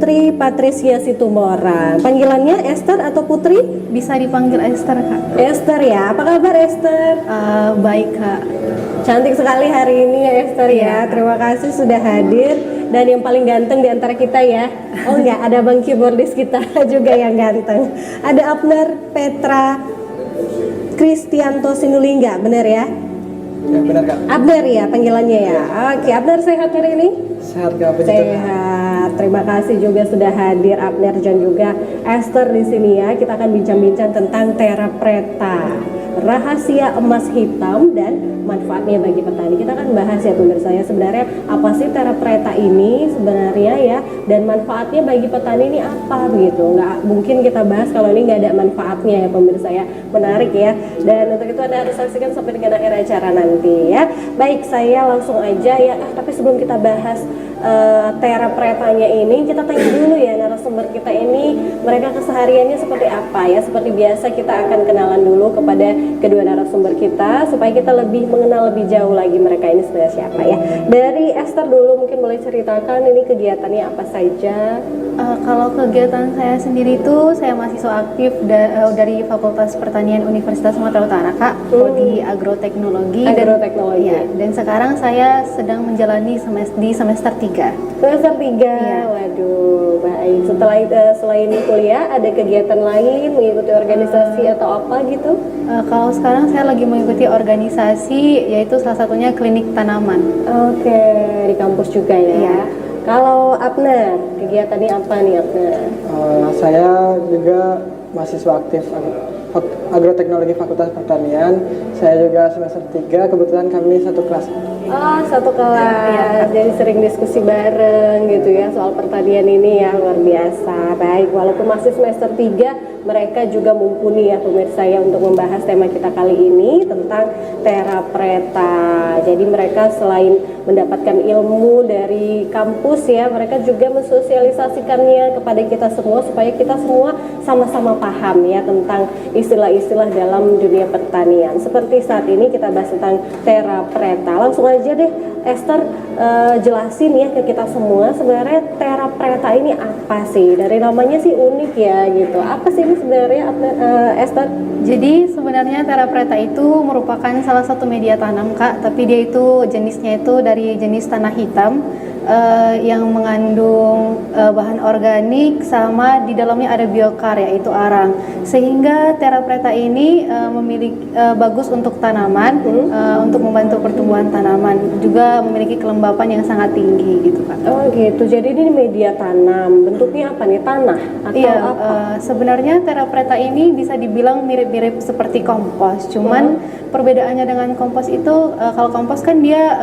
Putri Patricia Situmorang. Panggilannya Esther atau Putri? Bisa dipanggil Esther, Kak. Esther ya. Apa kabar Esther? Baik, Kak. Cantik sekali hari ini ya Esther ya. Terima kasih sudah hadir. Dan yang paling ganteng di antara kita ya. Oh enggak, ada Bang keyboardis kita juga yang ganteng. Ada Abner Petra Kristianto Sinulingga, benar ya? Ya benar Kak. Abner ya panggilannya ya. Oke, Abner sehat hari ini? Sehat Kak. Sehat. Terima kasih juga sudah hadir Abner dan juga Esther di sini ya. Kita akan bincang-bincang tentang Therapreta, rahasia emas hitam dan manfaatnya bagi petani. Kita akan bahas ya pemirsa ya, sebenarnya apa sih Therapreta ini sebenarnya ya, dan manfaatnya bagi petani ini apa begitu. Nggak mungkin kita bahas kalau ini nggak ada manfaatnya ya pemirsa ya. Menarik ya, dan untuk itu Anda harus saksikan sampai dengan akhir acara nanti ya. Baik, saya langsung aja ya, tapi sebelum kita bahas Therapreta-nya ini, kita tanya dulu ya narasumber kita ini, mereka kesehariannya seperti apa ya. Seperti biasa kita akan kenalan dulu kepada kedua narasumber kita supaya kita lebih mengenal lebih jauh lagi mereka ini sebenarnya siapa ya. Dari Esther dulu mungkin boleh ceritakan ini kegiatannya apa saja. Kalau kegiatan saya sendiri itu, saya mahasiswa aktif dari Fakultas Pertanian Universitas Sumatera Utara, Kak, di agroteknologi. Agroteknologi. Dan sekarang saya sedang menjalani di semester 3. Semester 3, Iya. Waduh, baik. Setelah itu, selain kuliah, ada kegiatan lain, mengikuti organisasi atau apa gitu? Kalau sekarang saya lagi mengikuti organisasi, yaitu salah satunya klinik tanaman. Oke, di kampus juga ya? Iya. Kalau Abner, kegiatannya apa nih Abner? Saya juga mahasiswa aktif agroteknologi Fakultas Pertanian. Saya juga semester 3, kebetulan kami satu kelas. Oh, satu kelas, jadi sering diskusi bareng gitu ya soal pertanian ini ya, luar biasa. Baik, walaupun masih semester 3, mereka juga mumpuni ya pemirsa ya untuk membahas tema kita kali ini tentang Therapreta. Jadi mereka selain mendapatkan ilmu dari kampus ya, mereka juga mensosialisasikannya kepada kita semua supaya kita semua sama-sama paham ya tentang istilah-istilah dalam dunia pertanian. Seperti saat ini kita bahas tentang Therapreta. Langsung aja deh Esther, jelasin ya ke kita semua sebenarnya Therapreta ini apa sih? Dari namanya sih unik ya gitu. Apa sih ini sebenarnya Esther? Jadi sebenarnya Therapreta itu merupakan salah satu media tanam, Kak, tapi dia itu jenisnya itu dari jenis tanah hitam yang mengandung bahan organik, sama di dalamnya ada biokar yaitu arang, sehingga Therapreta ini memiliki bagus untuk tanaman, untuk membantu pertumbuhan tanaman, juga memiliki kelembapan yang sangat tinggi gitu, Kak. Oh gitu, jadi ini media tanam, bentuknya apa nih, tanah atau Iya, apa? sebenarnya Therapreta ini bisa dibilang mirip-mirip seperti kompos, cuman perbedaannya dengan kompos itu, kalau kompos kan dia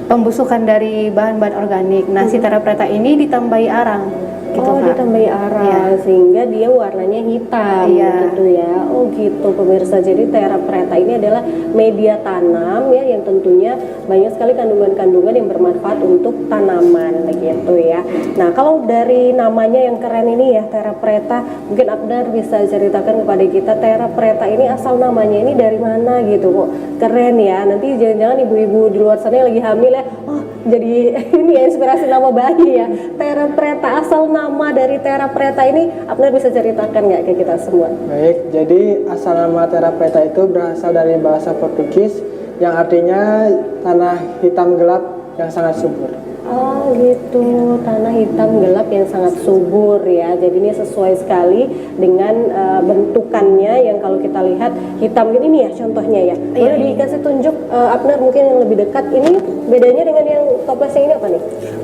pembusukan dari bahan-bahan organik. Nah, si Therapreta ini ditambahi arang. Gitu, Oh, Kak. ditambahi arang, Iya. sehingga dia warnanya hitam Iya. gitu ya. Oh gitu pemirsa, jadi Therapreta ini adalah media tanam ya yang tentunya banyak sekali kandungan-kandungan yang bermanfaat untuk tanaman begitu ya. Nah, kalau dari namanya yang keren ini ya Therapreta, mungkin Abner bisa ceritakan kepada kita Therapreta ini asal namanya ini dari mana gitu kok keren ya. Nanti jangan-jangan ibu-ibu di luar sana yang lagi hamil ya, oh jadi ini ya inspirasi nama bayi ya. Therapreta, asal nama dari Therapreta ini Abner bisa ceritakan nggak ke kita semua? Baik, jadi asal nama Therapreta itu berasal dari bahasa Portugis yang artinya tanah hitam gelap yang sangat subur. Oh gitu, tanah hitam gelap yang sangat subur ya. Jadi ini sesuai sekali dengan bentukannya yang kalau kita lihat hitam ini ya contohnya ya. Boleh dikasih tunjuk Abner mungkin yang lebih dekat, ini bedanya dengan yang toplesnya ini apa nih?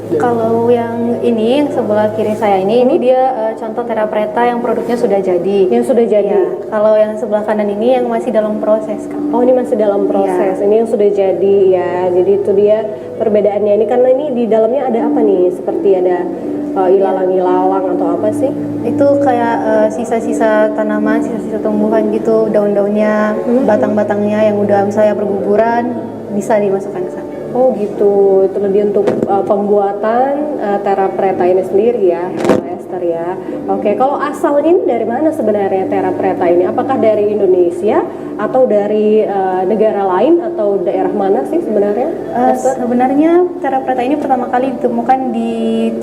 Kalau yang ini, yang sebelah kiri saya ini dia contoh Therapreta yang produknya sudah jadi. Yang sudah jadi. Ya, kalau yang sebelah kanan ini yang masih dalam proses, Kak. Oh, ini masih dalam proses. Iya. Ini yang sudah jadi ya. Jadi itu dia perbedaannya ini, karena ini di dalamnya ada apa nih? Seperti ada ilalang-ilalang atau apa sih? Itu kayak sisa-sisa tanaman, sisa-sisa tumbuhan gitu, daun-daunnya, batang-batangnya yang udah misalnya berguguran bisa dimasukkan ke sana. Oh gitu, itu lebih untuk pembuatan Terra Preta ini sendiri ya, Esther ya. Oke, kalau asalnya ini dari mana sebenarnya Terra Preta ini? Apakah dari Indonesia atau dari negara lain atau daerah mana sih sebenarnya, Esther? Sebenarnya Terra Preta ini pertama kali ditemukan di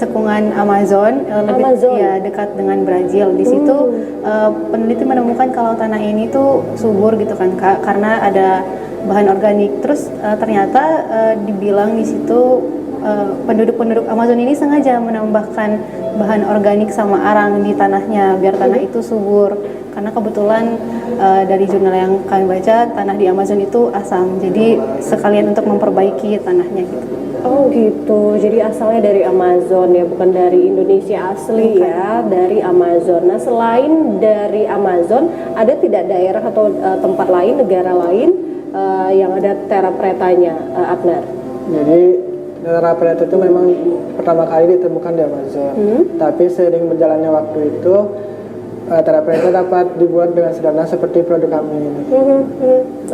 cekungan Amazon, Amazon. ya dekat dengan Brazil. Di situ peneliti menemukan kalau tanah ini tuh subur gitu kan Kak, karena ada bahan organik. Terus ternyata dibilang di situ penduduk-penduduk Amazon ini sengaja menambahkan bahan organik sama arang di tanahnya biar tanah itu subur. Karena kebetulan dari jurnal yang kami baca, tanah di Amazon itu asam. Jadi sekalian untuk memperbaiki tanahnya gitu. Oh gitu, jadi asalnya dari Amazon ya, bukan dari Indonesia asli ya, dari Amazon. Nah selain dari Amazon, ada tidak daerah atau tempat lain, negara lain yang ada Terra Pretanya, Abner? Jadi Terra Preta itu memang pertama kali ditemukan di Amazon. Tapi seiring berjalannya waktu itu Terra Preta dapat dibuat dengan sederhana seperti produk kami ini.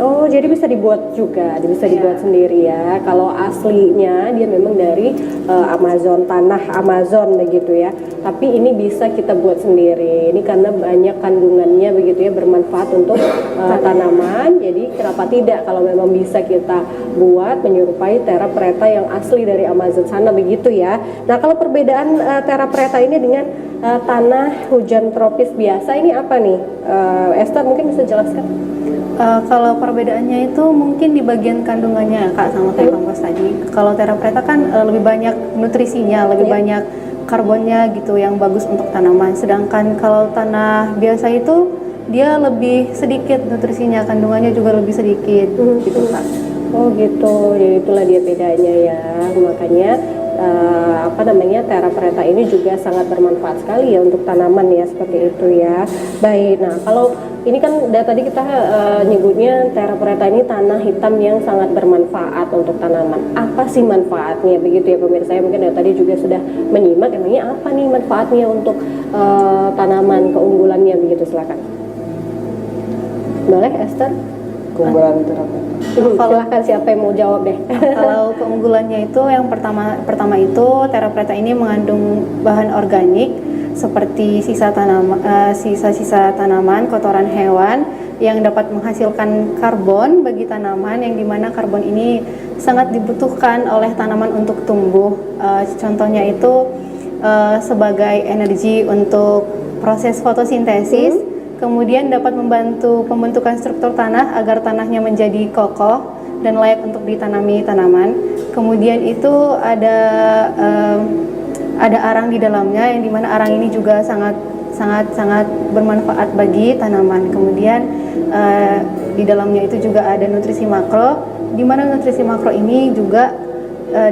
Oh, jadi bisa dibuat juga, bisa dibuat sendiri ya. Kalau aslinya dia memang dari Amazon, tanah Amazon begitu ya. Tapi ini bisa kita buat sendiri. Ini karena banyak kandungannya begitu ya, bermanfaat untuk tanaman. Jadi kenapa tidak kalau memang bisa kita buat menyerupai Terra Preta yang asli dari Amazon sana begitu ya. Nah, kalau perbedaan Terra Preta ini dengan tanah hujan tropis biasa ini apa nih? Esther mungkin bisa jelaskan? Kalau perbedaannya itu mungkin di bagian kandungannya Kak, sama kayak kompos tadi. Kalau Terra Preta kan lebih banyak nutrisinya, lebih banyak karbonnya gitu yang bagus untuk tanaman. Sedangkan kalau tanah biasa itu dia lebih sedikit nutrisinya, kandungannya juga lebih sedikit gitu Kak. Oh gitu, jadi itulah dia bedanya ya. Makanya Terra Preta ini juga sangat bermanfaat sekali ya untuk tanaman ya, seperti itu ya. Baik, nah kalau ini kan dari tadi kita nyebutnya Terra Preta ini tanah hitam yang sangat bermanfaat untuk tanaman. Apa sih manfaatnya begitu ya pemirsa? Mungkin dari tadi juga sudah menyimak, emangnya apa nih manfaatnya untuk tanaman, keunggulannya begitu, silakan. Boleh Esther? Keunggulan Terra Preta. Silahkan, siapa yang mau jawab deh. Kalau keunggulannya itu yang pertama itu Terra Preta ini mengandung bahan organik seperti sisa-sisa tanaman, kotoran hewan yang dapat menghasilkan karbon bagi tanaman, yang dimana karbon ini sangat dibutuhkan oleh tanaman untuk tumbuh. Contohnya itu sebagai energi untuk proses fotosintesis. Kemudian dapat membantu pembentukan struktur tanah agar tanahnya menjadi kokoh dan layak untuk ditanami tanaman. Kemudian itu ada arang di dalamnya, yang dimana arang ini juga sangat bermanfaat bagi tanaman. Kemudian di dalamnya itu juga ada nutrisi makro, di mana nutrisi makro ini juga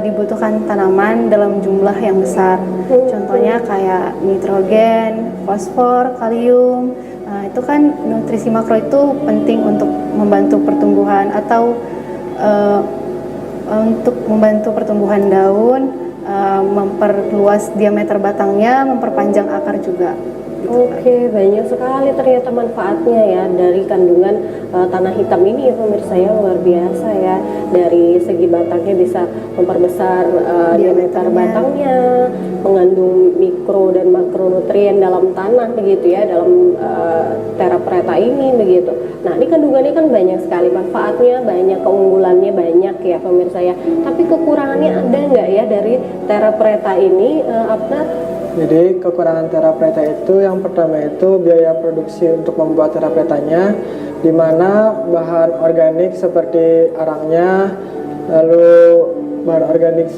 dibutuhkan tanaman dalam jumlah yang besar. Contohnya kayak nitrogen, fosfor, kalium. Nah, itu kan nutrisi makro itu penting untuk membantu pertumbuhan atau untuk membantu pertumbuhan daun, memperluas diameter batangnya, memperpanjang akar juga. Oke, banyak sekali ternyata manfaatnya ya dari kandungan tanah hitam ini ya pemirsa ya, luar biasa ya. Dari segi batangnya bisa memperbesar diameter batangnya, mengandung mikro dan makronutrien dalam tanah begitu ya, dalam Terra Preta ini begitu. Nah, ini kandungannya kan banyak sekali manfaatnya, banyak keunggulannya banyak ya pemirsa ya. Tapi kekurangannya ada nggak ya dari Terra Preta ini, Abner? Jadi kekurangan Terra Preta itu yang pertama itu biaya produksi untuk membuat Terra Pretanya, di mana bahan organik seperti arangnya, lalu bahan organik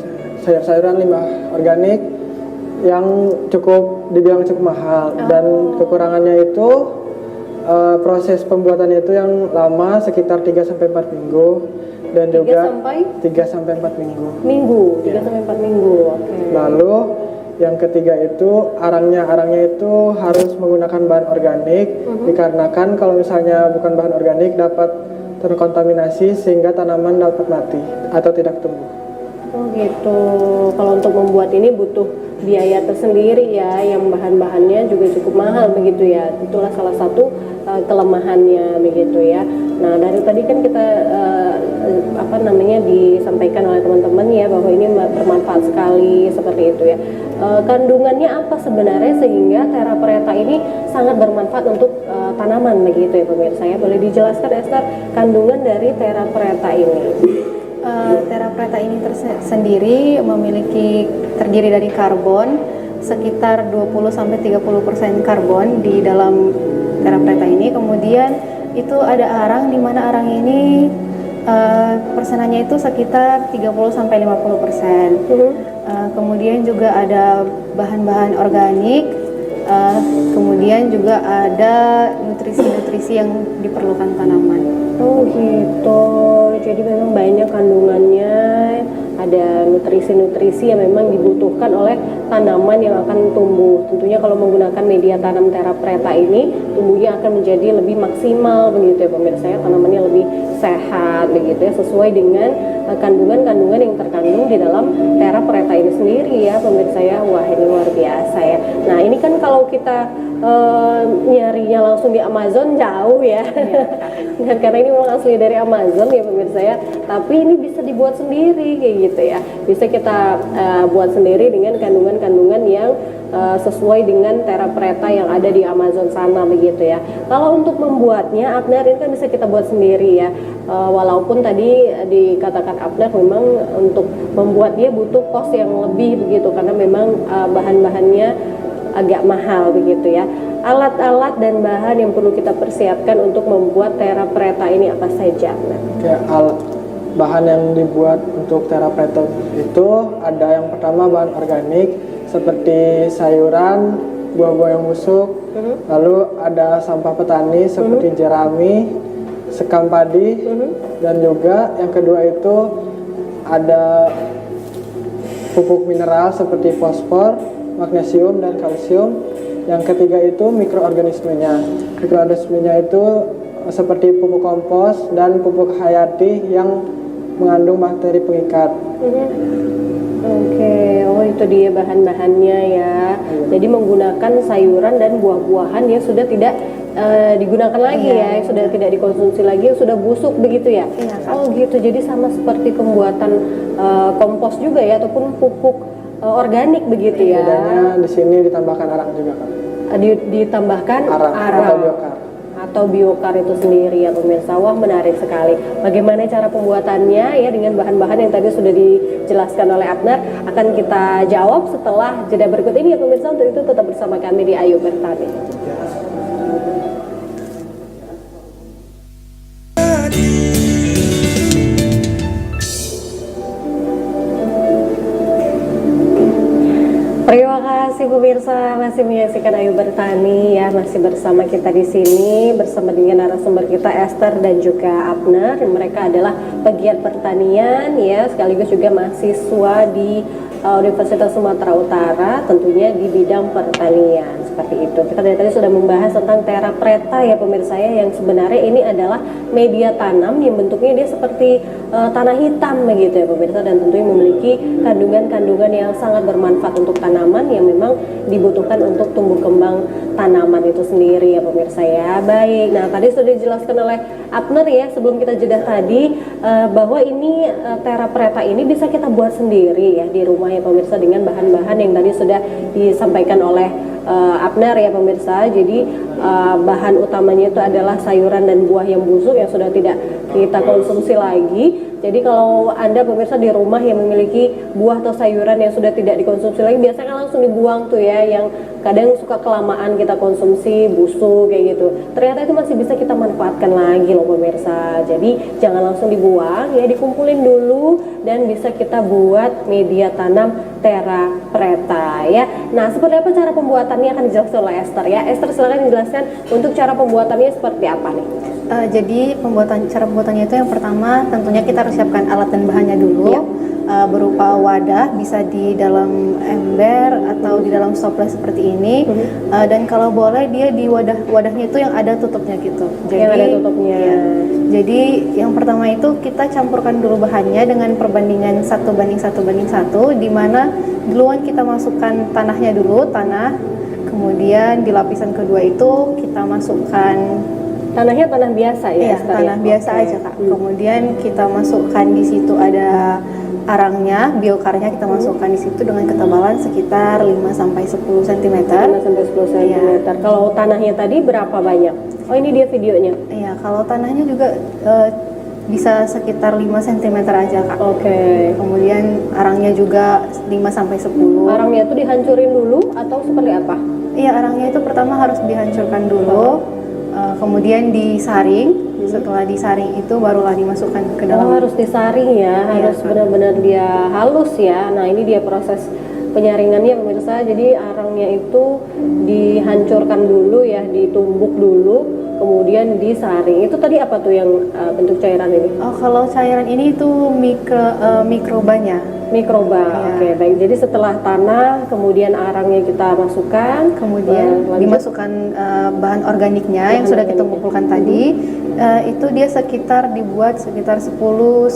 sayur-sayuran, limbah organik yang dibilang cukup mahal. Dan kekurangannya itu proses pembuatannya itu yang lama, sekitar 3-4 minggu, dan juga 3-4 minggu. 3 sampai 4 minggu. Oke. Lalu yang ketiga itu arangnya itu harus menggunakan bahan organik, dikarenakan kalau misalnya bukan bahan organik dapat terkontaminasi sehingga tanaman dapat mati atau tidak tumbuh. Oh gitu. Kalau untuk membuat ini butuh biaya tersendiri ya, yang bahan-bahannya juga cukup mahal begitu ya. Itulah salah satu kelemahannya begitu ya. Nah dari tadi kan kita disampaikan oleh teman-teman ya bahwa ini bermanfaat sekali seperti itu ya. Kandungannya apa sebenarnya sehingga Terra preta ini sangat bermanfaat untuk tanaman begitu ya pemirsa ya. Boleh dijelaskan Esther kandungan dari Terra preta ini? Terra preta ini sendiri terdiri dari karbon sekitar 20-30% karbon di dalam Terra preta ini. Kemudian itu ada arang, di mana arang ini persenannya itu sekitar 30-50%. Kemudian juga ada bahan-bahan organik, kemudian juga ada nutrisi-nutrisi yang diperlukan tanaman. Oh gitu, jadi memang banyak kandungannya, ada nutrisi-nutrisi yang memang dibutuhkan oleh tanaman yang akan tumbuh. Tentunya kalau menggunakan media tanam Terra preta ini, tumbuhnya akan menjadi lebih maksimal begitu ya pemirsa ya, tanamannya lebih sehat begitu ya, sesuai dengan kandungan-kandungan yang terkandung di dalam Terra preta ini sendiri ya pemirsa ya. Wah ini luar biasa ya. Nah ini kan kalau kita nyarinya langsung di Amazon jauh ya, nah, karena ini memang asli dari Amazon ya pemirsa ya, tapi ini bisa dibuat sendiri kayak gitu ya, bisa kita buat sendiri dengan kandungan-kandungan yang sesuai dengan Terra preta yang ada di Amazon sana begitu ya. Kalau untuk membuatnya Abner ini kan bisa kita buat sendiri ya, walaupun tadi dikatakan Abner memang untuk membuatnya butuh kos yang lebih begitu karena memang bahan-bahannya agak mahal begitu ya. Alat-alat dan bahan yang perlu kita persiapkan untuk membuat Terra preta ini apa saja? Bahan yang dibuat untuk Terra preta itu ada yang pertama bahan organik seperti sayuran, buah-buah yang busuk, lalu ada sampah petani seperti jerami, sekam padi, dan juga yang kedua itu ada pupuk mineral seperti fosfor, magnesium dan kalsium. Yang ketiga itu mikroorganismenya. Mikroorganismenya itu seperti pupuk kompos dan pupuk hayati yang mengandung bakteri pengikat. Oke, oh itu dia bahan-bahannya ya. Jadi menggunakan sayuran dan buah-buahan yang sudah tidak digunakan lagi ya, yang sudah tidak dikonsumsi lagi, yang sudah busuk begitu ya. Oh gitu, jadi sama seperti pembuatan kompos juga ya, ataupun pupuk organik begitu ya. Bedanya di sini ditambahkan arang juga kan. Ditambahkan arang atau biokar. Atau biokar itu sendiri ya pemirsa. Wah menarik sekali. Bagaimana cara pembuatannya ya dengan bahan-bahan yang tadi sudah dijelaskan oleh Abner, akan kita jawab setelah jeda berikut ini ya pemirsa. Untuk itu tetap bersama kami di Ayo Bertani. Terima kasih pemirsa masih menyaksikan Ayo Bertani ya, masih bersama kita di sini bersama dengan narasumber kita Esther dan juga Abner. Mereka adalah pegiat pertanian ya, sekaligus juga mahasiswa di Universitas Sumatera Utara, tentunya di bidang pertanian seperti itu. Kita dari tadi sudah membahas tentang Terra preta ya pemirsa ya, yang sebenarnya ini adalah media tanam yang bentuknya dia seperti tanah hitam begitu ya pemirsa, dan tentunya memiliki kandungan-kandungan yang sangat bermanfaat untuk tanaman yang memang dibutuhkan untuk tumbuh kembang tanaman itu sendiri ya pemirsa ya. Baik, nah tadi sudah dijelaskan oleh Abner ya sebelum kita jeda tadi bahwa ini Terra preta ini bisa kita buat sendiri ya di rumah ya pemirsa, dengan bahan-bahan yang tadi sudah disampaikan oleh Abner ya pemirsa. Jadi bahan utamanya itu adalah sayuran dan buah yang busuk yang sudah tidak kita konsumsi lagi. Jadi kalau Anda pemirsa di rumah yang memiliki buah atau sayuran yang sudah tidak dikonsumsi lagi, biasanya kan langsung dibuang tuh ya, yang kadang suka kelamaan kita konsumsi, busuk kayak gitu. Ternyata itu masih bisa kita manfaatkan lagi loh pemirsa. Jadi jangan langsung dibuang ya, dikumpulin dulu dan bisa kita buat media tanam Terra preta ya. Nah seperti apa cara pembuatannya akan dijelaskan oleh Esther ya. Esther silakan dijelaskan untuk cara pembuatannya seperti apa nih. Jadi cara pembuatannya itu yang pertama tentunya kita harus siapkan alat dan bahannya dulu. Yep. berupa wadah, bisa di dalam ember atau di dalam stopless seperti ini. Dan kalau boleh dia di wadahnya itu yang ada tutupnya gitu. Yang ada tutupnya. Iya. Jadi yang pertama itu kita campurkan dulu bahannya dengan perbandingan 1:1:1, di mana duluan kita masukkan tanahnya dulu, kemudian di lapisan kedua itu kita masukkan Tanahnya tanah biasa ya? iya, Esther, tanah ya? biasa Oke. aja Kak. Kemudian kita masukkan di situ ada arangnya, biokarnya kita masukkan di situ dengan ketebalan sekitar 5-10 cm. 5-10 cm. Kalau tanahnya tadi berapa banyak? Oh, ini dia videonya. Iya, kalau tanahnya juga bisa sekitar 5 cm aja Kak. Oke. Kemudian arangnya juga 5-10. Arangnya itu dihancurin dulu atau seperti apa? Iya, arangnya itu pertama harus dihancurkan dulu, kemudian disaring. Setelah disaring itu barulah dimasukkan ke dalam. Oh, harus disaring ya, Iya, harus Kak. benar-benar dia halus ya. Nah, ini dia proses penyaringannya pemirsa. Jadi arangnya itu dihancurkan dulu ya, ditumbuk dulu, kemudian disaring. Itu tadi apa tuh yang bentuk cairan ini? Oh, kalau cairan ini itu mikrobanya. Mikroba. Iya. Oke, baik. Jadi setelah tanah, kemudian arangnya kita masukkan, Kemudian lanjut. dimasukkan bahan organiknya yang Bahan sudah kita organiknya. kumpulkan tadi. Itu dia dibuat sekitar 10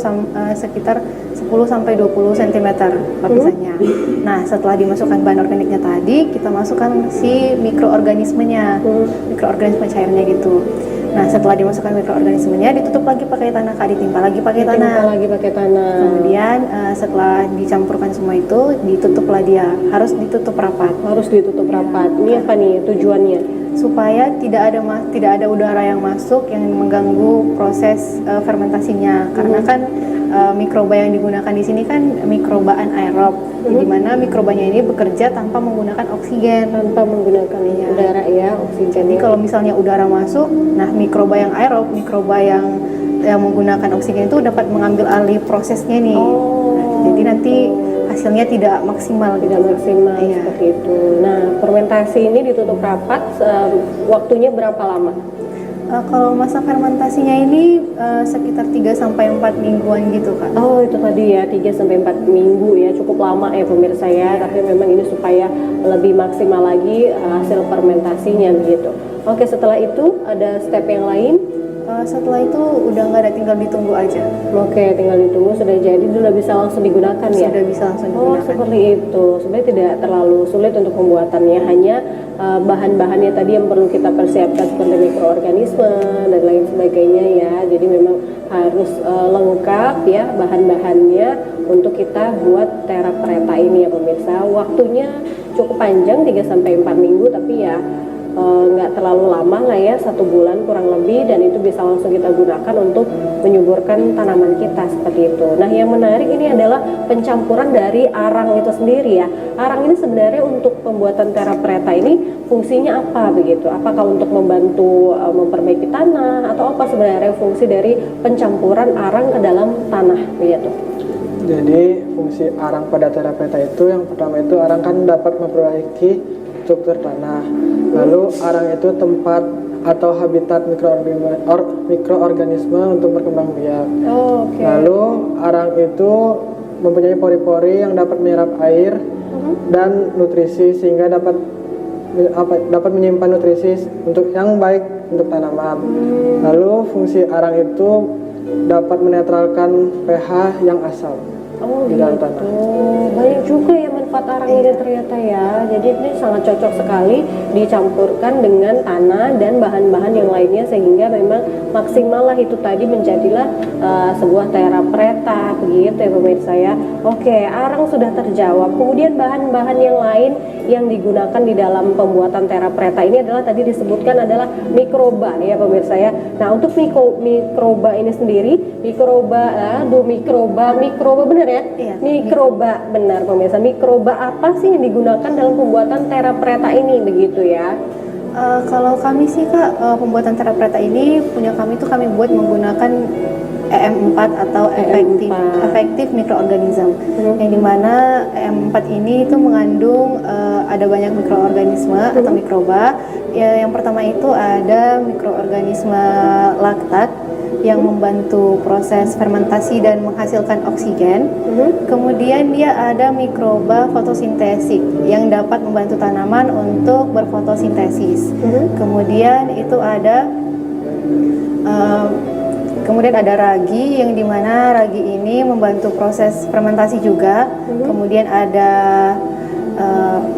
sampai 20 cm lapisannya. Nah, setelah dimasukkan bahan organiknya tadi, kita masukkan si mikroorganismenya, mikroorganisme cairnya gitu. Nah, setelah dimasukkan mikroorganismenya, ditutup lagi pakai tanah Kak, ditimpa lagi pakai Ditimpa tanah. lagi pakai tanah. Kemudian setelah dicampurkan semua itu, ditutuplah dia, harus ditutup rapat Harus ditutup rapat. Ini apa nih tujuannya? supaya tidak ada udara yang masuk yang mengganggu proses fermentasinya. Karena kan mikroba yang digunakan di sini kan mikroba anaerob, di mana mikrobanya ini bekerja tanpa menggunakan oksigen. Tanpa menggunakan udara ya, oksigen. Jadi kalau misalnya udara masuk, nah mikroba yang aerob, mikroba yang menggunakan oksigen itu dapat mengambil alih prosesnya nih. Jadi nanti hasilnya tidak maksimal, tidak maksimal Iya. seperti itu. Nah, fermentasi ini ditutup rapat, waktunya berapa lama? Kalau masa fermentasinya ini sekitar 3-4 mingguan gitu Kak. Oh, itu tadi ya 3-4 minggu ya, cukup lama ya pemirsa ya. Tapi memang ini supaya lebih maksimal lagi hasil fermentasinya begitu. Oke, setelah itu ada step yang lain. Setelah itu udah nggak ada, tinggal ditunggu aja. Oke, tinggal ditunggu sudah jadi, sudah bisa langsung digunakan ya. Sudah bisa langsung Oh, digunakan. seperti itu. Sebenarnya tidak terlalu sulit untuk pembuatannya, hanya bahan-bahannya tadi yang perlu kita persiapkan seperti mikroorganisme dan lain sebagainya ya. Jadi memang harus lengkap ya bahan-bahannya untuk kita buat Terra Preta ini ya pemirsa. Waktunya cukup panjang 3-4 minggu, tapi ya nggak terlalu lama lah ya, 1 bulan kurang lebih, dan itu bisa langsung kita gunakan untuk menyuburkan tanaman kita seperti itu. Nah, yang menarik ini adalah pencampuran dari arang itu sendiri ya. Arang ini sebenarnya untuk pembuatan Terra Preta ini fungsinya apa begitu? Apakah untuk membantu memperbaiki tanah atau apa sebenarnya fungsi dari pencampuran arang ke dalam tanah begitu? Jadi fungsi arang pada Terra Preta itu yang pertama itu arang kan dapat memperbaiki struktur tanah. Lalu arang itu tempat atau habitat mikroorganisme untuk berkembang biak. Oh, oke. Lalu arang itu mempunyai pori-pori yang dapat menyerap air dan nutrisi sehingga dapat menyimpan nutrisi untuk yang baik untuk tanaman. Lalu fungsi arang itu dapat menetralkan pH yang asam Oh, di dalam tanah. banyak juga ya manfaat arang ini ternyata ya. Jadi ini sangat cocok sekali dicampurkan dengan tanah dan bahan-bahan yang lainnya sehingga memang maksimal lah itu tadi menjadilah sebuah Terra Preta begitu ya pemirsa ya. Oke, arang sudah terjawab. Kemudian bahan-bahan yang lain yang digunakan di dalam pembuatan Terra Preta ini adalah tadi disebutkan adalah mikroba ya pemirsa ya. Nah, untuk mikroba ini sendiri, mikroba benar ya? Iya, Mikroba benar pemirsa. Mikroba apa sih yang digunakan dalam pembuatan Terra Preta ini begitu ya? Kalau kami sih Kak, pembuatan Terra Preta ini punya kami tuh kami buat menggunakan EM4 atau efektif mikroorganisme, yang dimana EM4 ini itu mengandung ada banyak mikroorganisme atau mikroba. Ya, yang pertama itu ada mikroorganisme laktat, yang membantu proses fermentasi dan menghasilkan oksigen. Kemudian dia ada mikroba fotosintetik yang dapat membantu tanaman untuk berfotosintesis. Kemudian itu ada ragi, yang dimana ragi ini membantu proses fermentasi juga. Kemudian ada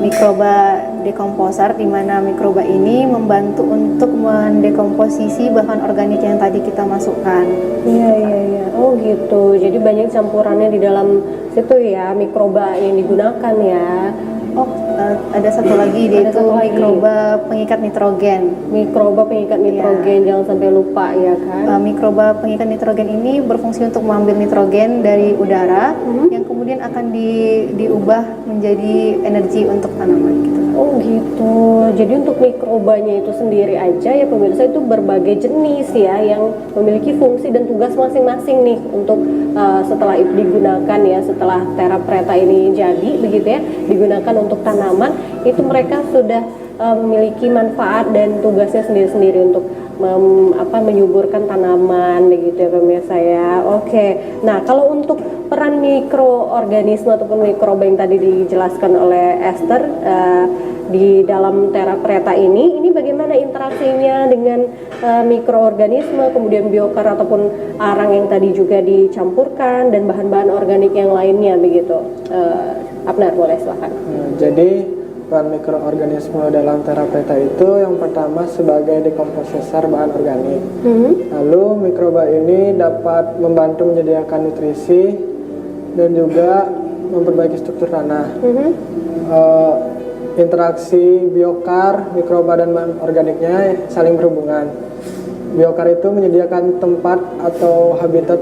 mikroba dekomposer, di mana mikroba ini membantu untuk mendekomposisi bahan organik yang tadi kita masukkan. Iya. Oh gitu. Jadi banyak campurannya di dalam situ ya, mikroba yang digunakan ya. Oh, ada satu lagi, yaitu mikroba pengikat nitrogen. Mikroba pengikat nitrogen, jangan sampai lupa ya kan. Mikroba pengikat nitrogen ini berfungsi untuk mengambil nitrogen dari udara yang kemudian akan diubah menjadi energi untuk tanaman gitu. Oh gitu. Jadi untuk mikrobanya itu sendiri aja ya pemirsa, itu berbagai jenis ya yang memiliki fungsi dan tugas masing-masing nih untuk setelah itu digunakan ya, setelah Terra Preta ini jadi begitu ya, digunakan untuk tanaman, itu mereka sudah memiliki manfaat dan tugasnya sendiri-sendiri untuk menyuburkan tanaman begitu ya pemirsa ya. Oke. Nah, kalau untuk peran mikroorganisme ataupun mikroba yang tadi dijelaskan oleh Esther di dalam Terra Preta ini bagaimana interaksinya dengan mikroorganisme, kemudian biokar ataupun arang yang tadi juga dicampurkan dan bahan-bahan organik yang lainnya begitu. Abner, boleh silakan. Jadi peran mikroorganisme dalam Terra Preta itu yang pertama sebagai dekomposer bahan organik. Lalu mikroba ini dapat membantu menyediakan nutrisi dan juga memperbaiki struktur tanah. Interaksi biokar, mikroba dan bahan organiknya saling berhubungan. Biokar itu menyediakan tempat atau habitat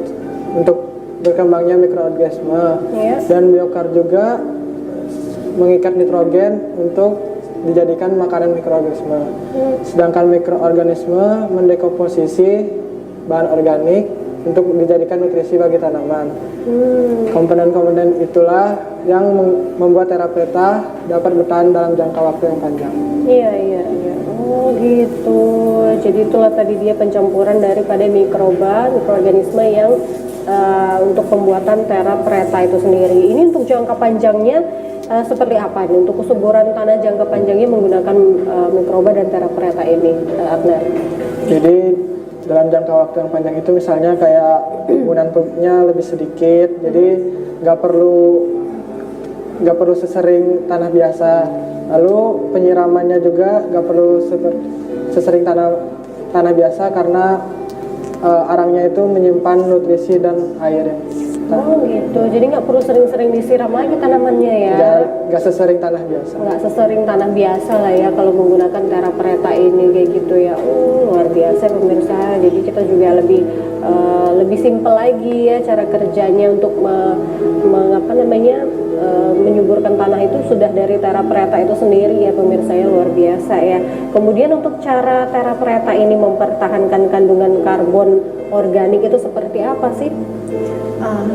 untuk berkembangnya mikroorganisme, dan biokar juga mengikat nitrogen untuk dijadikan makanan mikroorganisme. Sedangkan mikroorganisme mendekomposisi bahan organik untuk dijadikan nutrisi bagi tanaman. Komponen-komponen itulah yang membuat Terra Preta dapat bertahan dalam jangka waktu yang panjang. Iya. Oh gitu. Jadi itulah tadi dia pencampuran daripada mikroorganisme yang untuk pembuatan Terra Preta itu sendiri. Ini untuk jangka panjangnya seperti apa nih? Untuk kesuburan tanah jangka panjangnya menggunakan mikroba dan Terra Preta ini, Abner? Jadi dalam jangka waktu yang panjang itu misalnya kayak penggunaan pupuknya lebih sedikit, jadi nggak perlu sesering tanah biasa. Lalu penyiramannya juga nggak perlu sesering tanah biasa karena arangnya itu menyimpan nutrisi dan air. Oh gitu, jadi nggak perlu sering-sering disiram lagi tanamannya ya? Nggak sesering tanah biasa. Nggak sesering tanah biasa lah ya kalau menggunakan Terra Preta ini kayak gitu ya. Luar biasa pemirsa. Jadi kita juga lebih simpel lagi ya cara kerjanya untuk menyuburkan tanah itu sudah dari Terra Preta itu sendiri ya pemirsa ya, luar biasa ya. Kemudian untuk cara Terra Preta ini mempertahankan kandungan karbon organik itu seperti apa sih?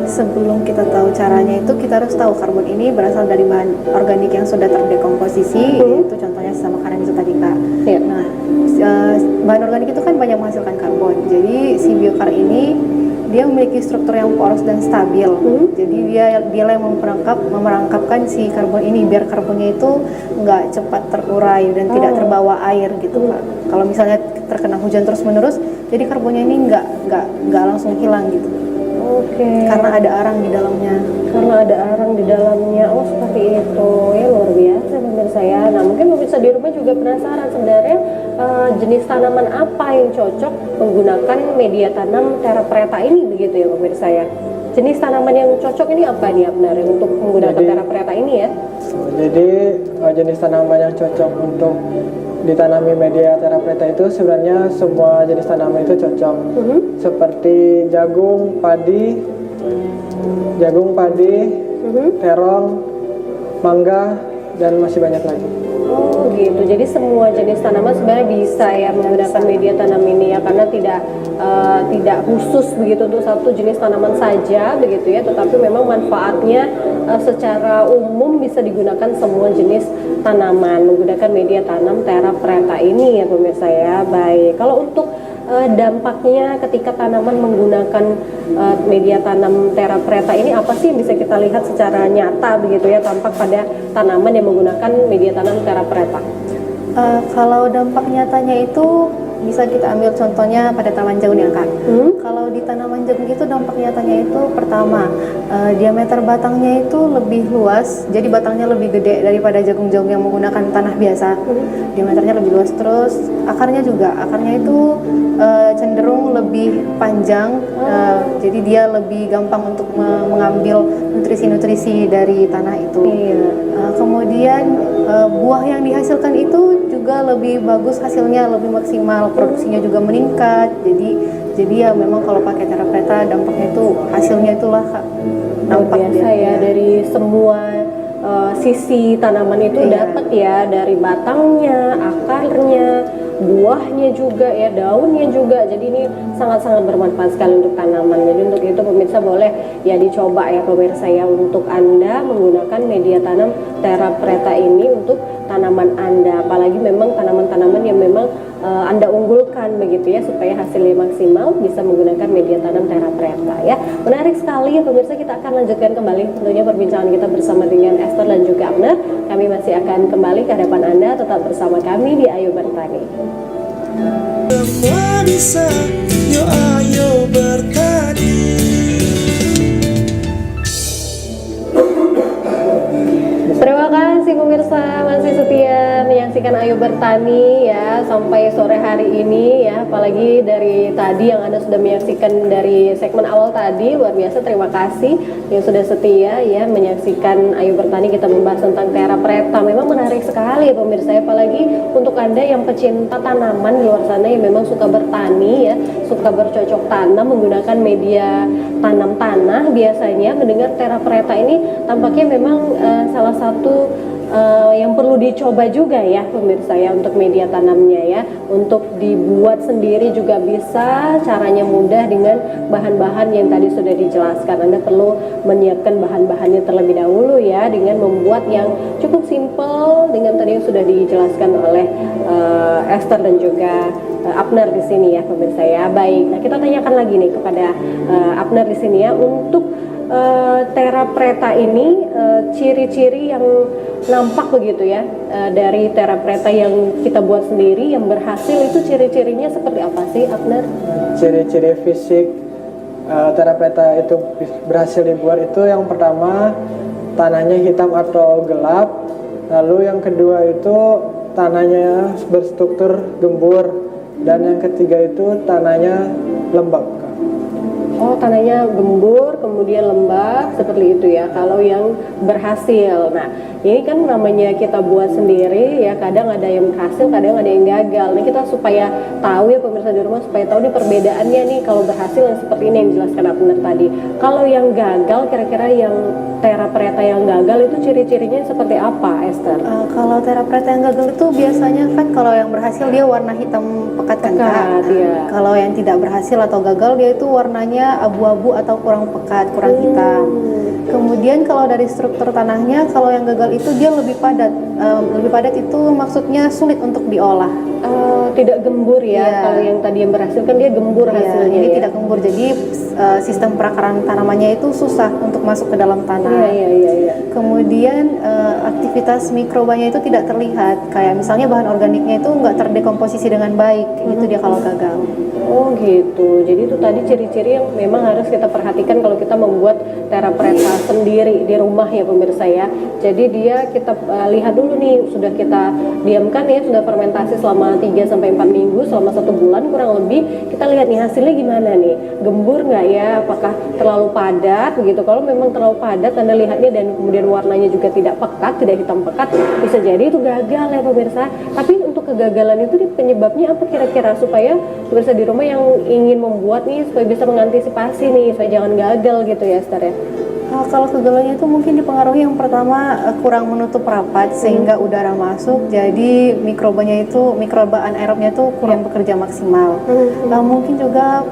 Sebelum kita tahu caranya itu, kita harus tahu karbon ini berasal dari bahan organik yang sudah terdekomposisi, yaitu contohnya sisa makanan itu tadi Kak. Nah, bahan organik itu kan banyak menghasilkan karbon. Jadi si biokar ini dia memiliki struktur yang poros dan stabil. Jadi dia yang memerangkapkan si karbon ini biar karbonnya itu nggak cepat terurai dan tidak terbawa air gitu Kak. Kalau misalnya terkena hujan terus menerus, jadi karbonnya ini nggak langsung hilang gitu. Oke. Karena ada arang di dalamnya. Oh seperti itu ya, luar biasa pemirsa ya. Nah mungkin pemirsa di rumah juga penasaran sebenarnya jenis tanaman apa yang cocok menggunakan media tanam Terra Preta ini begitu ya pemirsa ya. Jenis tanaman yang cocok ini apa nih Abner untuk menggunakan Terra Preta ini ya? Jadi jenis tanaman yang cocok untuk ditanami media Terra Preta itu sebenarnya semua jenis tanaman itu cocok. Seperti jagung, padi, terong, mangga, dan masih banyak lagi. Oh gitu, jadi semua jenis tanaman sebenarnya bisa ya menggunakan media tanam ini ya, karena tidak khusus begitu untuk satu jenis tanaman saja begitu ya, tetapi memang manfaatnya secara umum bisa digunakan semua jenis tanaman menggunakan media tanam Terra Preta ini ya pemirsa ya. Baik, kalau untuk dampaknya ketika tanaman menggunakan media tanam Terra Preta ini apa sih yang bisa kita lihat secara nyata begitu ya, tampak pada tanaman yang menggunakan media tanam Terra Preta? Kalau dampak nyatanya itu bisa kita ambil contohnya pada tanaman jagung ya Kak. Kalau di tanaman jagung itu dampak nyatanya itu pertama, diameter batangnya itu lebih luas, jadi batangnya lebih gede daripada jagung-jagung yang menggunakan tanah biasa. Diameternya lebih luas, terus akarnya itu cenderung lebih panjang, jadi dia lebih gampang untuk mengambil nutrisi-nutrisi dari tanah itu. Kemudian buah yang dihasilkan itu juga lebih bagus, hasilnya lebih maksimal, produksinya juga meningkat. Jadi ya memang kalau pakai Terra Preta dampaknya itu hasilnya itulah Kak. Dampak biasa ya dari semua sisi tanaman itu dapat ya, dari batangnya, akarnya, buahnya juga ya, daunnya juga. Jadi ini sangat-sangat bermanfaat sekali untuk tanaman. Jadi untuk itu pemirsa boleh ya dicoba ya pemirsa ya, untuk Anda menggunakan media tanam Terra Preta ini untuk tanaman Anda, apalagi memang tanaman-tanaman yang memang Anda unggulkan begitu ya, supaya hasilnya maksimal bisa menggunakan media tanam Terra Preta ya. Menarik sekali ya pemirsa, kita akan lanjutkan kembali tentunya perbincangan kita bersama dengan Esther dan juga Abner. Kami masih akan kembali ke hadapan Anda, tetap bersama kami di Ayo Bertani. Semua bisa, yo ayo bertani. Terima kasih pemirsa masih setia menyaksikan Ayo Bertani ya sampai sore hari ini ya, apalagi dari tadi yang Anda sudah menyaksikan dari segmen awal tadi, luar biasa, terima kasih yang sudah setia ya menyaksikan Ayo Bertani. Kita membahas tentang Terra Preta, memang menarik sekali ya pemirsa, apalagi untuk Anda yang pecinta tanaman di luar sana yang memang suka bertani ya, suka bercocok tanam menggunakan media tanam tanah, biasanya mendengar Terra Preta ini tampaknya memang salah satu yang perlu dicoba juga ya pemirsa ya, untuk media tanamnya ya, untuk dibuat sendiri juga bisa, caranya mudah dengan bahan-bahan yang tadi sudah dijelaskan. Anda perlu menyiapkan bahan-bahannya terlebih dahulu ya, dengan membuat yang cukup simple dengan tadi yang sudah dijelaskan oleh Esther dan juga Abner di sini ya pemirsa ya. Baik, nah kita tanyakan lagi nih kepada Abner di sini ya, untuk Terra Preta ini ciri-ciri yang nampak begitu ya dari Terra Preta yang kita buat sendiri yang berhasil, itu ciri-cirinya seperti apa sih Abner? Ciri-ciri fisik Terra Preta itu berhasil dibuat itu yang pertama tanahnya hitam atau gelap, lalu yang kedua itu tanahnya berstruktur gembur, dan yang ketiga itu tanahnya lembab. Oh, tanahnya gembur, kemudian lembab, seperti itu ya kalau yang berhasil. Nah, ini kan namanya kita buat sendiri ya, kadang ada yang berhasil, kadang ada yang gagal. Nah, kita supaya tahu ya pemirsa di rumah, supaya tahu nih perbedaannya nih, kalau berhasil yang seperti ini yang dijelaskan Abner tadi. Kalau yang gagal, kira-kira yang Terra Preta yang gagal itu ciri-cirinya seperti apa, Esther? Kalau Terra Preta yang gagal itu biasanya kan kalau yang berhasil dia warna hitam pekat kan Kak. Iya. Kalau yang tidak berhasil atau gagal dia itu warnanya abu-abu atau kurang pekat, kurang hitam. Kemudian kalau dari struktur tanahnya, kalau yang gagal itu dia lebih padat. Lebih padat itu maksudnya sulit untuk diolah. Tidak gembur ya. Iya. Kalau yang tadi yang berhasil kan dia gembur hasilnya. Ini ya? tidak gembur, jadi sistem perakaran tanamannya itu susah untuk masuk ke dalam tanah. Iya. Kemudian aktivitas mikrobanya itu tidak terlihat, kayak misalnya bahan organiknya itu nggak terdekomposisi dengan baik, itu dia kalau gagal. Oh gitu, jadi itu tadi ciri-ciri yang memang harus kita perhatikan kalau kita membuat Terra Preta sendiri di rumah ya pemirsa ya. Jadi dia kita lihat dulu nih, sudah kita diamkan ya, sudah fermentasi selama 3-4 minggu, selama 1 bulan kurang lebih. Kita lihat nih hasilnya gimana nih, gembur nggak ya, apakah terlalu padat begitu. Kalau memang terlalu padat Anda lihatnya dan kemudian warnanya juga tidak pekat, tidak hitam pekat, bisa jadi itu gagal ya pemirsa. Tapi untuk kegagalan itu penyebabnya apa kira-kira, supaya pemirsa di rumah yang ingin membuat nih supaya bisa mengantisipasi nih supaya jangan gagal gitu ya Esther ya? Kalau kegelonya itu mungkin dipengaruhi yang pertama kurang menutup rapat sehingga udara masuk, jadi mikrobanya itu mikroba anaerobnya itu kurang bekerja maksimal. Mungkin juga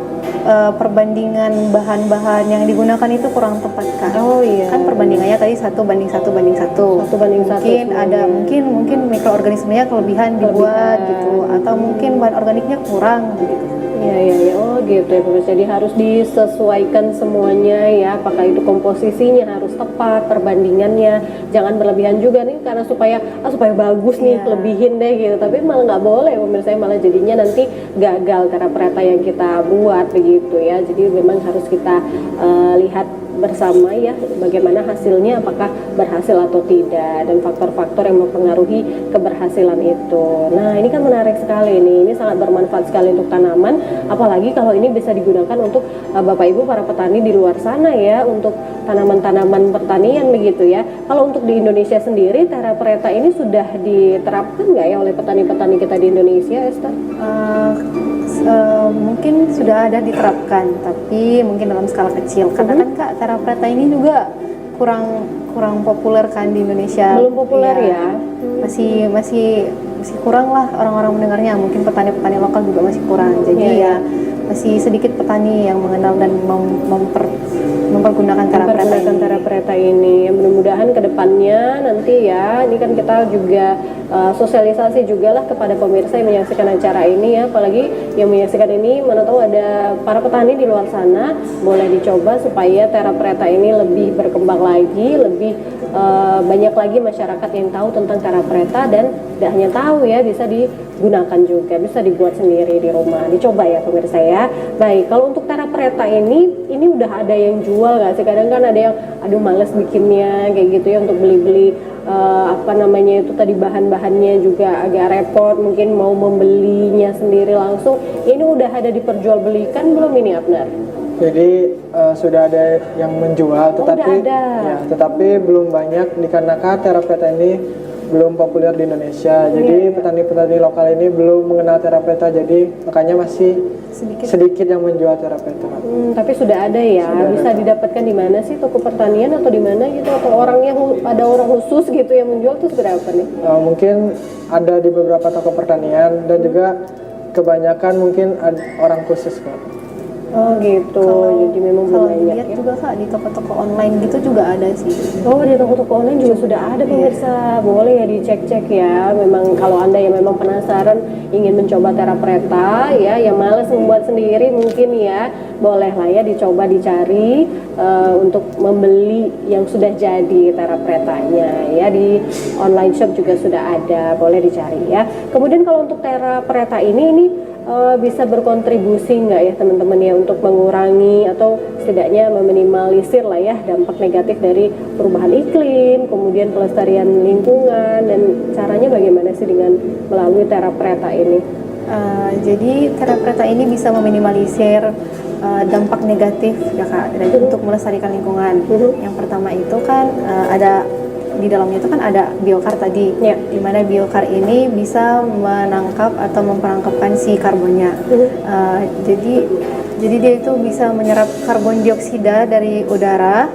perbandingan bahan-bahan yang digunakan itu kurang tepat kan? Oh iya. Kan perbandingannya tadi 1:1:1. 1:1 Mungkin ada semuanya. mungkin mikroorganismenya kelebihan dibuat gitu, atau mungkin bahan organiknya kurang gitu. Iya, iya, iya. Oh gitu ya pemirsa. Jadi harus disesuaikan semuanya ya. Apakah itu komposisinya harus tepat, perbandingannya jangan berlebihan juga nih karena supaya bagus nih, Iya. lebihin deh gitu. Tapi malah nggak boleh pemirsa, malah jadinya nanti gagal cara preta yang kita buat begitu ya. Jadi memang harus kita lihat bersama ya bagaimana hasilnya, apakah berhasil atau tidak, dan faktor-faktor yang mempengaruhi keberhasilan itu. Nah ini kan menarik sekali nih, ini sangat bermanfaat sekali untuk tanaman, apalagi kalau ini bisa digunakan untuk Bapak Ibu para petani di luar sana ya, untuk tanaman-tanaman pertanian begitu ya. Kalau untuk di Indonesia sendiri Terra Preta ini sudah diterapkan nggak ya oleh petani-petani kita di Indonesia, Esther? Mungkin sudah ada diterapkan, tapi mungkin dalam skala kecil. Karena kan Kak, Terra Preta ini juga kurang populer kan di Indonesia. Belum populer Iya. ya? Masih kurang lah orang-orang mendengarnya. Mungkin petani-petani lokal juga masih kurang. Jadi Iya. ya masih sedikit petani yang mengenal dan mempergunakan Terra Preta Mempergunakan ini. Terra Preta ini. Ya, mudah-mudahan kedepannya nanti ya, ini kan kita juga sosialisasi juga lah kepada pemirsa yang menyaksikan acara ini ya, apalagi yang menyaksikan ini mana tahu ada para petani di luar sana, boleh dicoba supaya Terra Preta ini lebih berkembang lagi, lebih banyak lagi masyarakat yang tahu tentang Terra Preta, dan tidak hanya tahu ya, bisa digunakan juga, bisa dibuat sendiri di rumah, dicoba ya pemirsa ya. Baik, kalau untuk Terra Preta ini udah ada yang jual nggak sih? Kadang kan ada yang aduh males bikinnya kayak gitu ya, untuk beli-beli apa namanya itu tadi bahan-bahannya juga agak repot, mungkin mau membelinya sendiri langsung. Ini udah ada diperjualbelikan belum ini Abner? Jadi sudah ada yang menjual, tetapi udah ada. ya, tetapi belum banyak dikarenakan Terra Preta ini belum populer di Indonesia. Jadi petani-petani lokal ini belum mengenal Terra Preta, jadi makanya masih sedikit yang menjual Terra Preta. Tapi sudah ada ya. Bisa didapatkan di mana sih, toko pertanian atau di mana gitu, atau orangnya ada orang khusus gitu yang menjual tuh seberapa nih? Mungkin ada di beberapa toko pertanian dan juga kebanyakan mungkin orang khusus Kak. Oh gitu. Jadi memang belum Kalau banyak dilihat ya. juga Kak di toko-toko online gitu juga ada sih. Oh, di toko-toko online juga sudah ada pemirsa. Boleh ya dicek-cek ya. Memang kalau Anda yang memang penasaran ingin mencoba Terra Preta ya, yang males membuat sendiri mungkin ya, boleh lah ya dicoba dicari untuk membeli yang sudah jadi Terra Pretanya ya, di online shop juga sudah ada, boleh dicari ya. Kemudian kalau untuk Terra Preta ini bisa berkontribusi nggak ya teman-teman ya untuk mengurangi atau setidaknya meminimalisir lah ya dampak negatif dari perubahan iklim, kemudian pelestarian lingkungan, dan caranya bagaimana sih dengan melalui Terra Preta ini? Jadi Terra Preta ini bisa meminimalisir dampak negatif ya Kak, untuk melestarikan lingkungan. Yang pertama itu kan ada di dalamnya itu kan ada biokar tadi, di mana biokar ini bisa menangkap atau memperangkapkan si karbonnya. Jadi dia itu bisa menyerap karbon dioksida dari udara.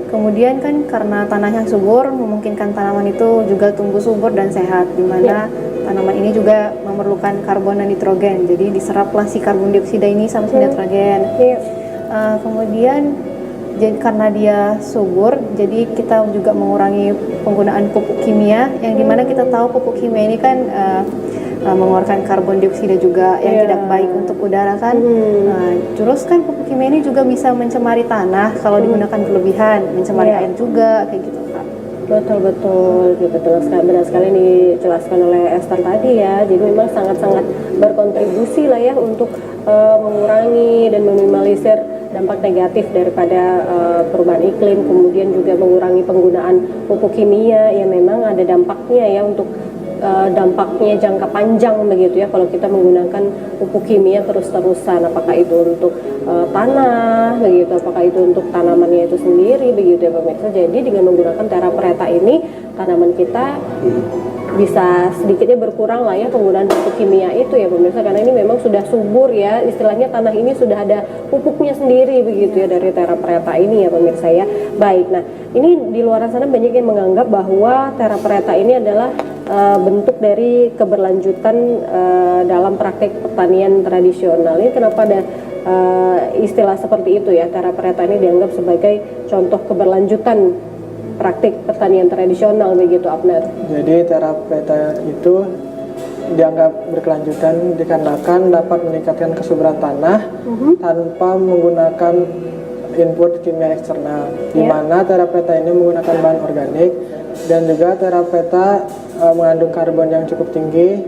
Kemudian kan karena tanah yang subur memungkinkan tanaman itu juga tumbuh subur dan sehat, di mana tanaman ini juga memerlukan karbon dan nitrogen. Jadi diseraplah si karbon dioksida ini sama si nitrogen. Kemudian jadi karena dia subur, jadi kita juga mengurangi penggunaan pupuk kimia, yang dimana kita tahu pupuk kimia ini kan mengeluarkan karbon dioksida juga yang tidak baik untuk udara kan. Terus kan pupuk kimia ini juga bisa mencemari tanah kalau digunakan berlebihan, mencemari air juga kayak gitu Kak. Betul, benar sekali dijelaskan oleh Esther tadi ya. Jadi memang sangat-sangat berkontribusi lah ya untuk mengurangi dan meminimalisir dampak negatif daripada perubahan iklim, kemudian juga mengurangi penggunaan pupuk kimia yang memang ada dampaknya ya, untuk dampaknya jangka panjang begitu ya kalau kita menggunakan pupuk kimia terus-terusan, apakah itu untuk tanah begitu, apakah itu untuk tanamannya itu sendiri begitu ya pemirsa. Jadi dengan menggunakan Terra Preta ini tanaman kita bisa sedikitnya berkurang lah ya penggunaan pupuk kimia itu ya pemirsa, karena ini memang sudah subur ya, istilahnya tanah ini sudah ada pupuknya sendiri begitu ya dari Terra Preta ini ya pemirsa ya. Baik, nah ini di luar sana banyak yang menganggap bahwa Terra Preta ini adalah bentuk dari keberlanjutan dalam praktek pertanian tradisional. Ini kenapa ada istilah seperti itu ya, Terra Preta ini dianggap sebagai contoh keberlanjutan praktik pertanian tradisional begitu Abner? Jadi Terra Preta itu dianggap berkelanjutan dikarenakan dapat meningkatkan kesuburan tanah tanpa menggunakan input kimia eksternal, di mana Terra Preta ini menggunakan bahan organik dan juga Terra Preta mengandung karbon yang cukup tinggi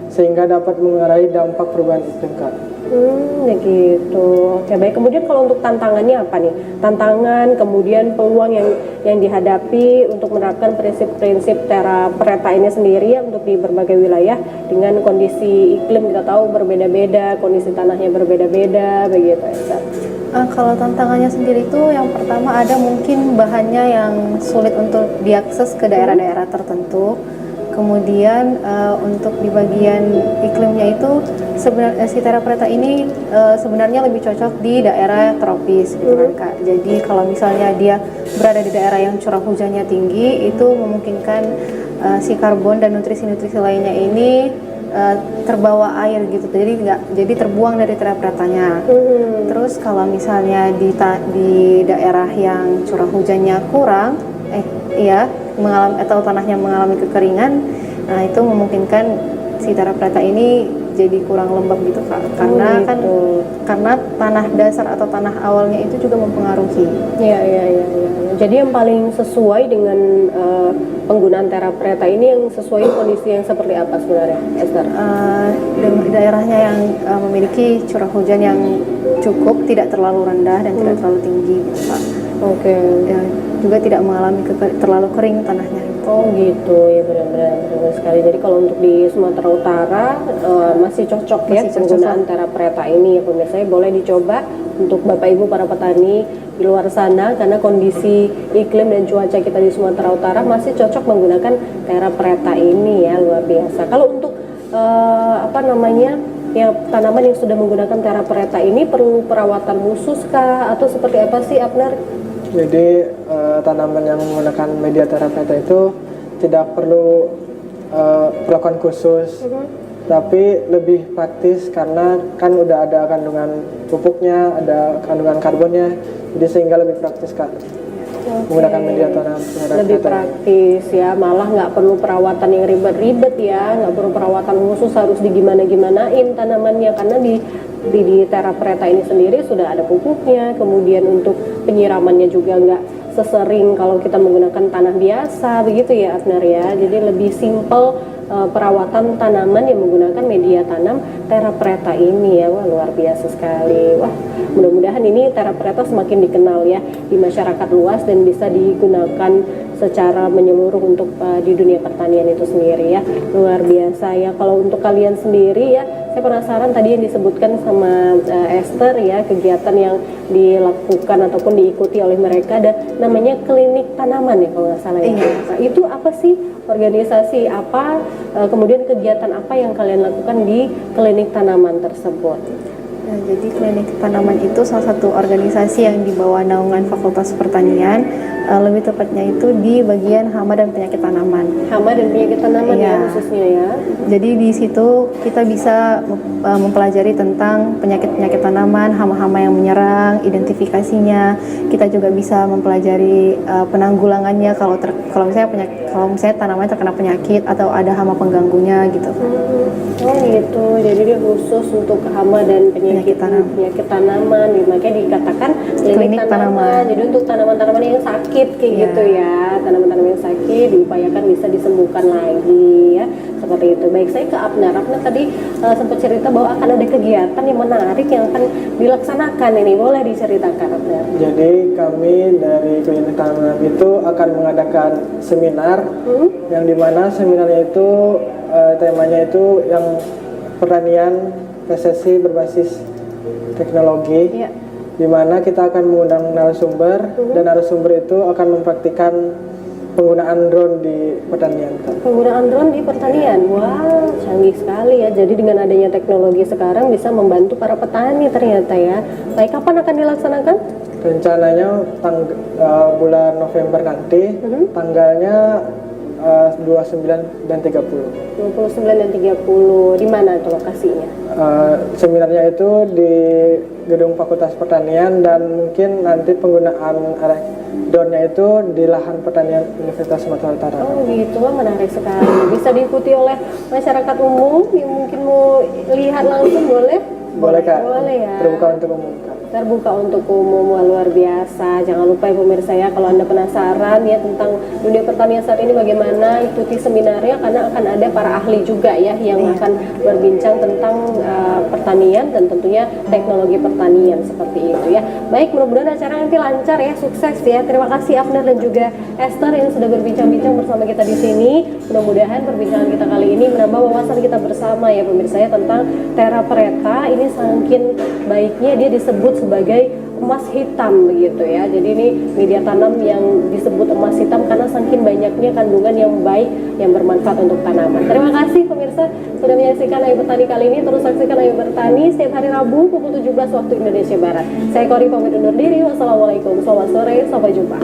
sehingga dapat mengurangi dampak perubahan iklim, Kak. Begitu. Oke, baik. Kemudian kalau untuk tantangannya apa nih? Tantangan, kemudian peluang yang dihadapi untuk menerapkan prinsip-prinsip Terra Preta ini sendiri ya untuk di berbagai wilayah dengan kondisi iklim kita tahu berbeda-beda, kondisi tanahnya berbeda-beda, begitu ya. Kalau tantangannya sendiri itu yang pertama ada mungkin bahannya yang sulit untuk diakses ke daerah-daerah tertentu. Kemudian untuk di bagian iklimnya itu sebenarnya si Terra Preta ini sebenarnya lebih cocok di daerah tropis gitu kan Kak. Jadi kalau misalnya dia berada di daerah yang curah hujannya tinggi, itu memungkinkan si karbon dan nutrisi-nutrisi lainnya ini terbawa air gitu, jadi terbuang dari Terra Pretanya. Terus kalau misalnya di daerah yang curah hujannya kurang, mengalami atau tanahnya mengalami kekeringan, nah itu memungkinkan si Terra Preta ini jadi kurang lembab gitu Kak. Karena tanah dasar atau tanah awalnya itu juga mempengaruhi. Iya. Jadi yang paling sesuai dengan penggunaan Terra Preta ini yang sesuai kondisi yang seperti apa sebenarnya, Esther? Daerahnya yang memiliki curah hujan yang cukup, tidak terlalu rendah dan tidak terlalu tinggi gitu Pak. Oke. Ya, juga tidak mengalami terlalu kering tanahnya. Oh gitu ya, benar-benar sekali. Jadi kalau untuk di Sumatera Utara masih cocok ya penggunaan Terra Preta ini ya pemirsa, boleh dicoba untuk Bapak Ibu para petani di luar sana, karena kondisi iklim dan cuaca kita di Sumatera Utara masih cocok menggunakan Terra Preta ini ya, luar biasa. Kalau untuk ya tanaman yang sudah menggunakan Terra Preta ini perlu perawatan khusus kah atau seperti apa sih Abner? Jadi tanaman yang menggunakan media Terra Preta itu tidak perlu perlakuan khusus, tapi lebih praktis karena kan udah ada kandungan pupuknya, ada kandungan karbonnya, jadi sehingga lebih praktis Kak. Menggunakan media Terra Preta lebih praktis ya, malah nggak perlu perawatan yang ribet-ribet ya, nggak perlu perawatan khusus harus digimana-gimanain tanamannya, karena di Terra Preta ini sendiri sudah ada pupuknya, kemudian untuk penyiramannya juga nggak sesering kalau kita menggunakan tanah biasa begitu ya Abner ya. Jadi lebih simple perawatan tanaman yang menggunakan media tanam Terra Preta ini ya. Wah, luar biasa sekali. Wah, mudah-mudahan ini Terra Preta semakin dikenal ya di masyarakat luas dan bisa digunakan secara menyeluruh untuk di dunia pertanian itu sendiri ya. Luar biasa ya. Kalau untuk kalian sendiri ya, saya penasaran tadi yang disebutkan sama Esther ya, kegiatan yang dilakukan ataupun diikuti oleh mereka ada namanya klinik tanaman ya kalau nggak salah ya. Nah, itu apa sih, organisasi apa, kemudian kegiatan apa yang kalian lakukan di klinik tanaman tersebut? Nah, jadi klinik tanaman itu salah satu organisasi yang di bawah naungan Fakultas Pertanian, lebih tepatnya itu di bagian hama dan penyakit tanaman. Hama dan penyakit tanaman ya khususnya ya. Jadi di situ kita bisa mempelajari tentang penyakit-penyakit tanaman, hama-hama yang menyerang, identifikasinya. Kita juga bisa mempelajari penanggulangannya kalau misalnya tanaman terkena penyakit atau ada hama pengganggunya gitu. Oh gitu. Jadi dia khusus untuk hama dan penyakit tanaman. Makanya dikatakan klinik tanaman. Jadi untuk tanaman-tanaman yang sakit kayak gitu ya, tanaman-tanaman yang sakit diupayakan bisa disembuhkan lagi ya, seperti itu. Baik, saya ke Abner. Abner tadi sempat cerita bahwa akan ada kegiatan yang menarik yang akan dilaksanakan ini, boleh diceritakan Abner? Jadi kami dari klinik tanaman itu akan mengadakan seminar yang dimana seminarnya itu temanya itu yang pertanian presisi berbasis teknologi. Di mana kita akan mengundang narasumber dan narasumber itu akan mempraktikkan penggunaan drone di pertanian, Kak. Penggunaan drone di pertanian, wah canggih sekali ya. Jadi dengan adanya teknologi sekarang bisa membantu para petani ternyata ya. Baik, kapan akan dilaksanakan? Rencananya bulan November nanti, tanggalnya 29 dan 30. 29 dan 30, di mana tuh lokasinya? Seminarnya itu di gedung Fakultas Pertanian dan mungkin nanti penggunaan drone-nya itu di lahan pertanian Universitas Sumatera Utara. Oh gitu, wah menarik sekali. Bisa diikuti oleh masyarakat umum yang mungkin mau lihat langsung, boleh? Boleh, Kak. Boleh ya. Terbuka untuk umum, Kak. Terbuka untuk umum, wah, luar biasa. Jangan lupa ya pemirsa ya, kalau Anda penasaran ya tentang dunia pertanian saat ini bagaimana, ikuti seminarnya karena akan ada para ahli juga ya yang akan berbincang tentang pertanian dan tentunya teknologi pertanian seperti itu ya. Baik, mudah-mudahan acara nanti lancar ya, sukses ya. Terima kasih Abner dan juga Esther yang sudah berbincang-bincang bersama kita di sini. Mudah-mudahan perbincangan kita kali ini menambah wawasan kita bersama ya pemirsa ya tentang Terra Preta. Ini saking baiknya dia disebut sebagai emas hitam begitu ya. Jadi ini media tanam yang disebut emas hitam karena saking banyaknya kandungan yang baik yang bermanfaat untuk tanaman. Terima kasih pemirsa sudah menyaksikan Ayo Bertani kali ini. Terus saksikan Ayo Bertani setiap hari Rabu pukul 17 waktu Indonesia Barat. Saya Kori pamit undur diri. Wassalamualaikum. Selamat sore. Sampai jumpa.